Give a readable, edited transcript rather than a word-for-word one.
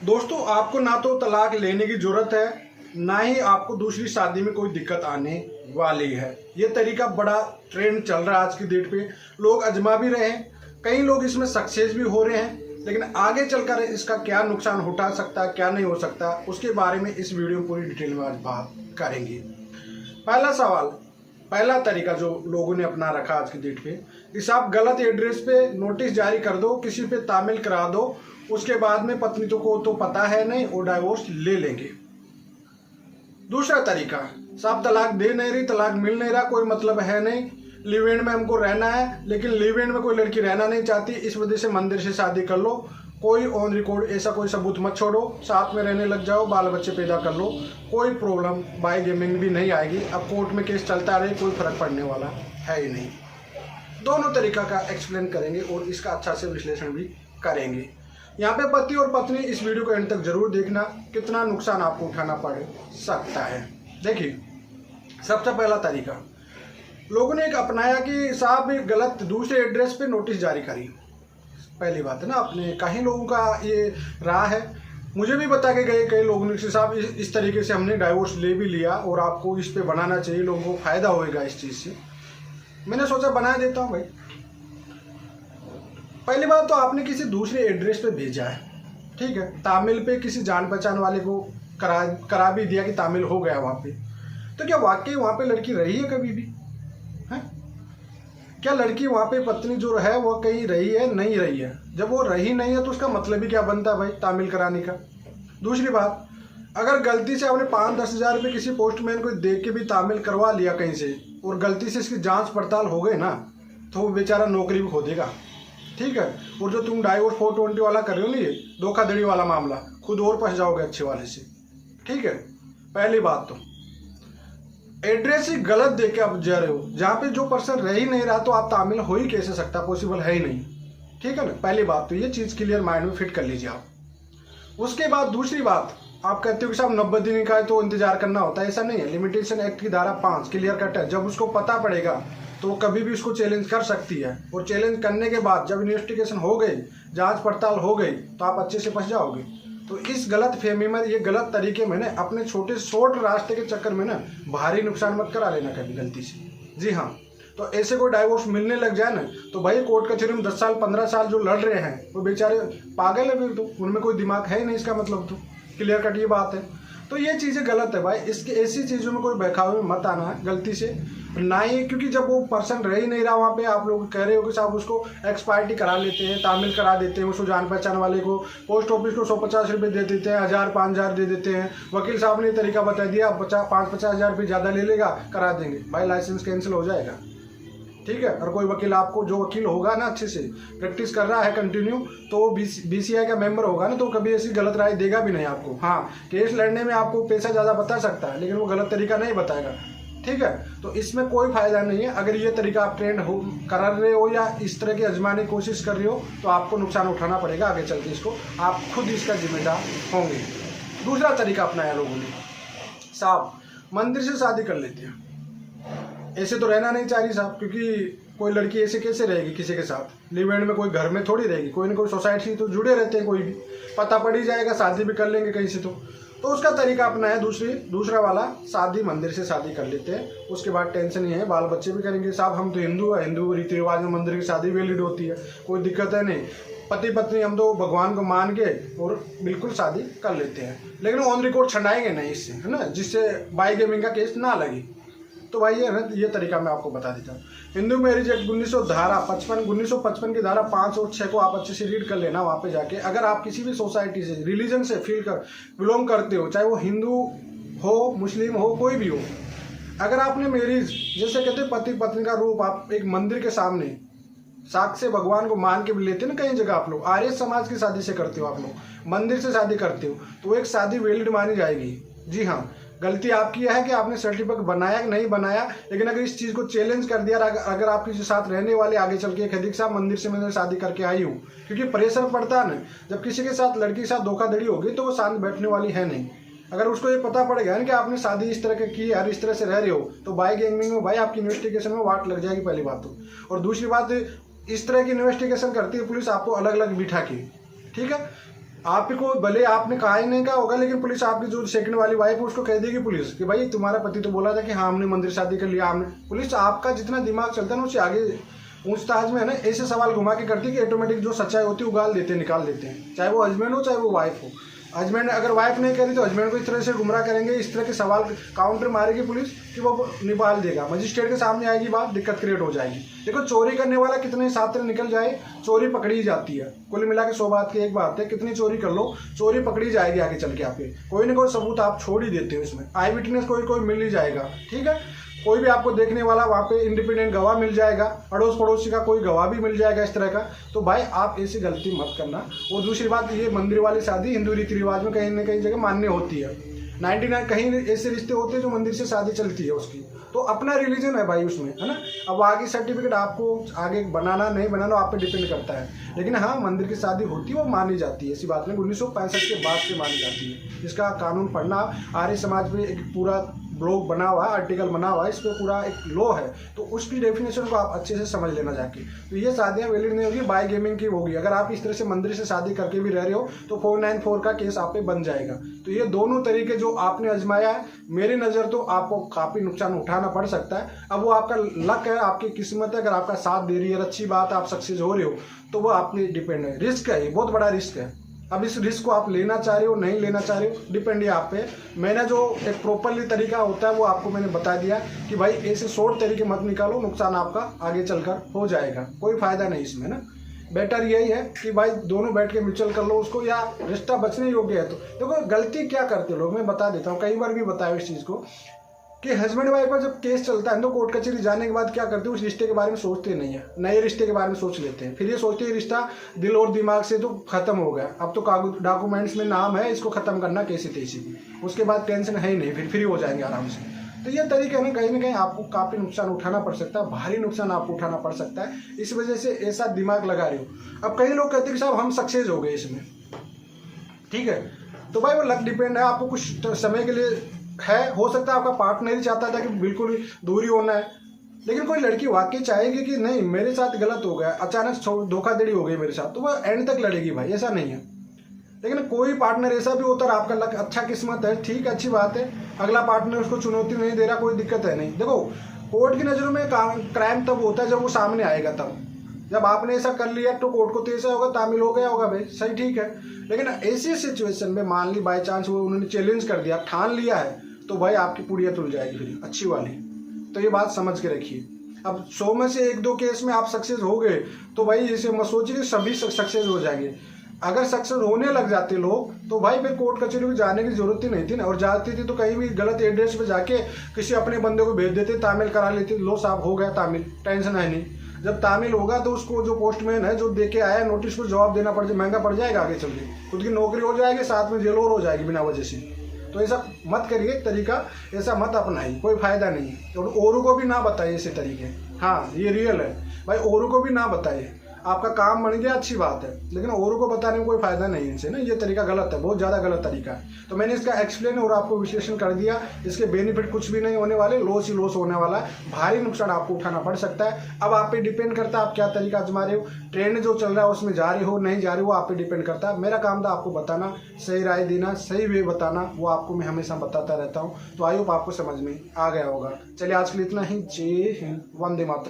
दोस्तों, आपको ना तो तलाक लेने की ज़रूरत है, ना ही आपको दूसरी शादी में कोई दिक्कत आने वाली है। ये तरीका बड़ा ट्रेंड चल रहा है आज की डेट पे। लोग आजमा भी रहे हैं, कई लोग इसमें सक्सेस भी हो रहे हैं, लेकिन आगे चलकर इसका क्या नुकसान उठा सकता है, क्या नहीं हो सकता, उसके बारे में इस वीडियो में पूरी डिटेल में आज बात करेंगे। पहला सवाल, पहला तरीका जो लोगों ने अपना रखा आज की डेट पे, इस आप गलत एड्रेस पे नोटिस जारी कर दो, किसी पे तामील करा दो, उसके बाद में पत्नी को तो पता है नहीं, वो डाइवोर्स ले लेंगे। दूसरा तरीका, साहब तलाक दे नहीं रही, तलाक मिल नहीं रहा, कोई मतलब है नहीं, लिव इन में हमको रहना है, लेकिन लिव इन में कोई लड़की रहना नहीं चाहती, इस वजह से मंदिर से शादी कर लो, कोई ऑन रिकॉर्ड ऐसा कोई सबूत मत छोड़ो, साथ में रहने लग जाओ, बाल बच्चे पैदा कर लो, कोई प्रॉब्लम बाई गेमिंग भी नहीं आएगी। अब कोर्ट में केस चलता रहे, कोई फर्क पड़ने वाला है ही नहीं। दोनों तरीका का एक्सप्लेन करेंगे और इसका अच्छा से विश्लेषण भी करेंगे। यहाँ पे पति और पत्नी इस वीडियो को एंड तक जरूर देखना, कितना नुकसान आपको उठाना पड़ सकता है। देखिए, सबसे पहला तरीका लोगों ने एक अपनाया कि साहब गलत दूसरे एड्रेस पे नोटिस जारी करी। पहली बात है ना, अपने कई लोगों का ये रहा है, मुझे भी बता के गए कई लोगों ने कि साहब इस तरीके से हमने डाइवोर्स ले भी लिया और आपको इस पे बनाना चाहिए, लोगों को फायदा होएगा इस चीज़ से। मैंने सोचा बना देता हूँ भाई। पहली बात तो आपने किसी दूसरे एड्रेस पे भेजा है, ठीक है, तामिल पे किसी जान पहचान वाले को करा भी दिया कि तामिल हो गया वहाँ पे, तो क्या वाकई वहाँ पे लड़की रही है कभी भी? है क्या लड़की वहाँ पे पत्नी जो है वो कहीं रही है? नहीं रही है। जब वो रही नहीं है तो उसका मतलब ही क्या बनता है भाई तामिल कराने का? दूसरी बात, अगर गलती से आपने 5-10 हज़ार रुपये किसी पोस्टमैन को दे के भी तामिल करवा लिया कहीं से और गलती से इसकी जांच पड़ताल हो गई ना, तो वो बेचारा नौकरी भी खो देगा, ठीक है। और जो तुम डाइवोर्स 420 वाला कर रहे हो ना, ये धोखाधड़ी वाला मामला, खुद और फंस जाओगे अच्छे वाले से, ठीक है। पहली बात तो एड्रेस ही गलत दे के आप जा रहे हो, जहाँ पे जो पर्सन रह ही नहीं रहा तो आप तामिल हो ही कैसे सकता, पॉसिबल है ही नहीं, ठीक है ना। पहली बात तो ये चीज़ क्लियर माइंड में फिट कर लीजिए आप। उसके बाद दूसरी बात, आप कहते हो कि साहब 90 दिन का है तो इंतजार करना होता है, ऐसा नहीं है। लिमिटेशन एक्ट की धारा 5 क्लियर कट है, जब उसको पता पड़ेगा तो वो कभी भी उसको चैलेंज कर सकती है, और चैलेंज करने के बाद जब इन्वेस्टिगेशन हो गई, जांच पड़ताल हो गई, तो आप अच्छे से फंस जाओगे। तो इस गलत फहमी में, ये गलत तरीके में ना, अपने छोटे शॉर्ट रास्ते के चक्कर में ना भारी नुकसान मत करा लेना कभी गलती से। जी हाँ, तो ऐसे कोई डाइवोर्स मिलने लग जाए ना, तो भाई कोर्ट कचहरी में 10 साल 15 साल जो लड़ रहे हैं वो बेचारे पागल है, फिर तो उनमें कोई दिमाग है ही नहीं, इसका मतलब तो क्लियर कट ये बात है। तो ये चीज़ें गलत है भाई, इसके ऐसी चीज़ों में कोई बहकावे में मत आना है गलती से ना ही, क्योंकि जब वो पर्सन रह ही नहीं रहा वहाँ पे, आप लोग कह रहे हो कि साहब उसको एक्सपायरिटी करा लेते हैं, तामिल करा देते हैं, उसको जान पहचान वाले को, पोस्ट ऑफिस को 150 रुपये दे देते हैं, 1000-5000 दे देते हैं, वकील साहब ने तरीका बता दिया, 5-50 हज़ार रुपये ज़्यादा ले लेगा, करा देंगे भाई, लाइसेंस कैंसिल हो जाएगा, ठीक है। और कोई वकील आपको, जो वकील होगा ना अच्छे से प्रैक्टिस कर रहा है कंटिन्यू, तो BCI का मेंबर होगा ना, तो कभी ऐसी गलत राय देगा भी नहीं आपको। हाँ, केस लड़ने में आपको पैसा ज़्यादा बता सकता है, लेकिन वो गलत तरीका नहीं बताएगा, ठीक है। तो इसमें कोई फायदा नहीं है। अगर ये तरीका आप ट्रेंड कर रहे हो या इस तरह की आजमाने की कोशिश कर रहे हो, तो आपको नुकसान उठाना पड़ेगा आगे चल के, इसको आप खुद इसका जिम्मेदार होंगे। दूसरा तरीका अपनाया लोगों ने, साहब मंदिर से शादी कर लेते हैं, ऐसे तो रहना नहीं चाह रही साहब, क्योंकि कोई लड़की ऐसे कैसे रहेगी किसी के साथ, लिव इन में कोई घर में थोड़ी रहेगी, कोई ना कोई सोसाइटी तो जुड़े रहते हैं, कोई भी पता पड़ ही जाएगा, शादी भी कर लेंगे कहीं से। तो उसका तरीका अपना है दूसरा वाला, शादी मंदिर से शादी कर लेते हैं, उसके बाद टेंशन ही है, बाल बच्चे भी करेंगे। साहब हम तो हिंदू है, हिंदू रीति रिवाज में मंदिर की शादी वैलिड होती है, कोई दिक्कत है नहीं, पति पत्नी हम तो भगवान को मान के और बिल्कुल शादी कर लेते हैं, लेकिन ऑन रिकॉर्ड छंडाएंगे नहीं इससे, है ना, जिससे बाई गेमिंग का केस ना लगे। तो भाई ये तरीका मैं आपको बता देता हूँ। हिंदू मैरिज एक्ट 1955 की धारा 5 और 6 को आप अच्छे से रीड कर लेना वहाँ पे जाके। अगर आप किसी भी सोसाइटी से, रिलीजन से बिलोंग करते हो, चाहे वो हिंदू हो, मुस्लिम हो, कोई भी हो, अगर आपने मैरिज, जैसे कहते हैं पति पत्नी का रूप, आप एक मंदिर के सामने साक्ष्य भगवान को मान के भी लेते हैं ना, कई जगह आप लोग आर्य समाज की शादी से करते हो, आप लोग मंदिर से शादी करते हो, तो एक शादी वैलिड मानी जाएगी। जी हाँ, गलती आपकी है कि आपने सर्टिफिकेट बनाया कि नहीं बनाया, लेकिन अगर इस चीज़ को चैलेंज कर दिया, अगर आप किसी साथ रहने वाले आगे चल के खदीक साहब मंदिर से मैंने शादी करके आई हूँ, क्योंकि प्रेशर पड़ता है ना, जब किसी के साथ लड़की के साथ धोखाधड़ी होगी तो वो शांत बैठने वाली है नहीं। अगर उसको ये पता पड़ेगा ना कि आपने शादी इस तरह की है, इस तरह से रह रहे हो, तो बाई गैंगिंग में भाई आपकी इन्वेस्टिगेशन में वाट लग जाएगी, पहली बात तो। और दूसरी बात, इस तरह की इन्वेस्टिगेशन करती है पुलिस आपको अलग अलग बिठा के, ठीक है। आपको भले आपने कहा ही नहीं कहा होगा, लेकिन पुलिस आपकी जो सेकंड वाली वाइफ है उसको कह देगी पुलिस कि भाई तुम्हारा पति तो बोला था कि हाँ हमने मंदिर शादी कर लिया। हमने पुलिस आपका जितना दिमाग चलता है ना उससे आगे पूछताछ में है ना ऐसे सवाल घुमा के करती है कि ऑटोमेटिक जो सच्चाई होती है उगाल देते हैं, निकाल देते हैं, चाहे वो हस्बैंड हो चाहे वो वाइफ हो। हस्बैंड अगर वाइफ नहीं करी तो हस्बैंड को इस तरह से गुमराह करेंगे, इस तरह के सवाल काउंटर मारेगी पुलिस कि वो निकाल देगा, मजिस्ट्रेट के सामने आएगी बात, दिक्कत क्रिएट हो जाएगी। देखो चोरी करने वाला कितने सात्र निकल जाए चोरी पकड़ी जाती है। कुल मिला के 100 बात की एक बात है, कितनी चोरी कर लो चोरी पकड़ी जाएगी आगे चल के। आपके कोई ना कोई सबूत आप छोड़ ही देते हो इसमें, आई विटनेस कोई मिल ही जाएगा। ठीक है, कोई भी आपको देखने वाला वहाँ पे इंडिपेंडेंट गवाह मिल जाएगा, अड़ोस पड़ोसी का कोई गवाह भी मिल जाएगा इस तरह का। तो भाई आप ऐसी गलती मत करना। और दूसरी बात, ये मंदिर वाली शादी हिंदू रीति रिवाज में कहीं ना कहीं जगह मान्य होती है। 99 कहीं ऐसे रिश्ते होते हैं जो मंदिर से शादी चलती है उसकी, तो अपना रिलीजन है भाई उसमें, है ना। अब आगे सर्टिफिकेट आपको आगे बनाना नहीं बनाना आप पे डिपेंड करता है, लेकिन हाँ मंदिर की शादी होती है वो मानी जाती है। ऐसी बात नहीं, 1965 के बाद से मानी जाती है। इसका कानून पढ़ना, आर्य समाज में एक पूरा ब्लॉग बना हुआ है, आर्टिकल बना हुआ है, इस पर पूरा एक लॉ है, तो उसकी डेफिनेशन को आप अच्छे से समझ लेना जाके। तो ये शादियाँ वैलिड नहीं होगी, बाय गेमिंग की होगी। अगर आप इस तरह से मंदिर से शादी करके भी रह रहे हो तो 494 का केस आप पे बन जाएगा। तो ये दोनों तरीके जो आपने आजमाया है, मेरी नज़र तो आपको काफ़ी नुकसान उठाना पड़ सकता है। अब वो आपका लक है, आपकी किस्मत है, अगर आपका साथ दे रही है अच्छी बात है, आप सक्सेस हो रहे हो तो वो आप पे डिपेंड है। रिस्क है, ये बहुत बड़ा रिस्क है। अब इस रिस्क को आप लेना चाह रहे हो नहीं लेना चाह रहे हो डिपेंड है आप पे। मैंने जो एक प्रॉपरली तरीका होता है वो आपको मैंने बता दिया कि भाई ऐसे शॉर्ट तरीके मत निकालो, नुकसान आपका आगे चलकर हो जाएगा, कोई फायदा नहीं इसमें ना। बेटर यही है कि भाई दोनों बैठ के म्यूचुअल कर लो उसको, या रिश्ता बचने योग्य है। तो देखो गलती क्या करते लोग, मैं बता देता हूँ, कई बार भी बताया इस चीज़ को कि हस्बैंड वाइफ का जब केस चलता है तो कोर्ट कचहरी जाने के बाद क्या करते हैं, उस रिश्ते के बारे में सोचते नहीं है, नए रिश्ते के बारे में सोच लेते हैं। फिर ये सोचते हैं रिश्ता दिल और दिमाग से तो खत्म हो गया, अब तो कागज डॉक्यूमेंट्स में नाम है, इसको खत्म करना कैसे तैसे, उसके बाद टेंशन है ही नहीं, फिर फ्री हो जाएंगे आराम से। तो ये तरीके ना कहीं आपको काफ़ी नुकसान उठाना पड़ सकता है, भारी नुकसान आपको उठाना पड़ सकता है। इस वजह से ऐसा दिमाग लगा रहे हो। अब कई लोग कहते हैं कि साहब हम सक्सेस हो गए इसमें, ठीक है, तो भाई वो लक डिपेंड है। आपको कुछ समय के लिए है, हो सकता है आपका पार्टनर ही चाहता था कि बिल्कुल दूरी होना है, लेकिन कोई लड़की वाकई चाहेगी कि नहीं मेरे साथ गलत हो गया, अचानक धोखाधड़ी हो गई मेरे साथ, तो वह एंड तक लड़ेगी भाई, ऐसा नहीं है। लेकिन कोई पार्टनर ऐसा भी होता है, आपका लक अच्छा किस्मत है, ठीक है, अच्छी बात है, अगला पार्टनर उसको चुनौती नहीं दे रहा, कोई दिक्कत है नहीं। देखो कोर्ट की नज़रों में क्राइम तब होता है जब वो सामने आएगा, तब जब आपने ऐसा कर लिया तो कोर्ट को तो ऐसा होगा, तामिल हो गया होगा भाई, सही ठीक है। लेकिन ऐसी सिचुएशन में मान ली बाई चांस वो उन्होंने चैलेंज कर दिया, ठान लिया है, तो भाई आपकी पुड़िया तुल जाएगी फिर अच्छी वाली। तो ये बात समझ के रखिए। अब 100 में से 1-2 केस में आप सक्सेस हो गए तो भाई इसे मत सोचिए कि सभी सक्सेस हो जाएंगे। अगर सक्सेस होने लग जाते लोग तो भाई फिर कोर्ट कचहरी में जाने की जरूरत ही नहीं थी ना, और जाती थी तो कहीं भी गलत एड्रेस पे जाके किसी अपने बंदे को भेज देते, तामिल करा लेते, लो साहब हो गया तामिल, टेंशन है नहीं। जब तामिल होगा तो उसको जो पोस्टमैन है जो दे के आया नोटिस को जवाब देना पड़ जाए, महंगा पड़ जाएगा आगे चल के, खुद की नौकरी हो जाएगी, साथ में जेल और हो जाएगी बिना वजह से। तो ऐसा मत करिए, तरीका ऐसा मत अपनाइए, कोई फायदा नहीं है। और औरों को भी ना बताइए ऐसे तरीके, हाँ ये रियल है भाई, औरों को भी ना बताइए। आपका काम बन गया अच्छी बात है, लेकिन औरों को बताने में कोई फायदा नहीं है इनसे ना, ये तरीका गलत है, बहुत ज़्यादा गलत तरीका है। तो मैंने इसका एक्सप्लेन और आपको विश्लेषण कर दिया, इसके बेनिफिट कुछ भी नहीं होने वाले, लॉस ही लॉस होने वाला है, भारी नुकसान आपको उठाना पड़ सकता है। अब आप पे डिपेंड करता है आप क्या तरीका आजमा रहे हो, ट्रेंड जो चल रहा है उसमें जा रहे हो नहीं जा रहे हो, आप पे डिपेंड करता है। मेरा काम था आपको बताना, सही राय देना, सही वे बताना, वो आपको मैं हमेशा बताता रहता हूँ। तो आई होप आपको समझ में आ गया होगा। चलिए आज के लिए इतना ही। जय हिंद, वंदे मातरम।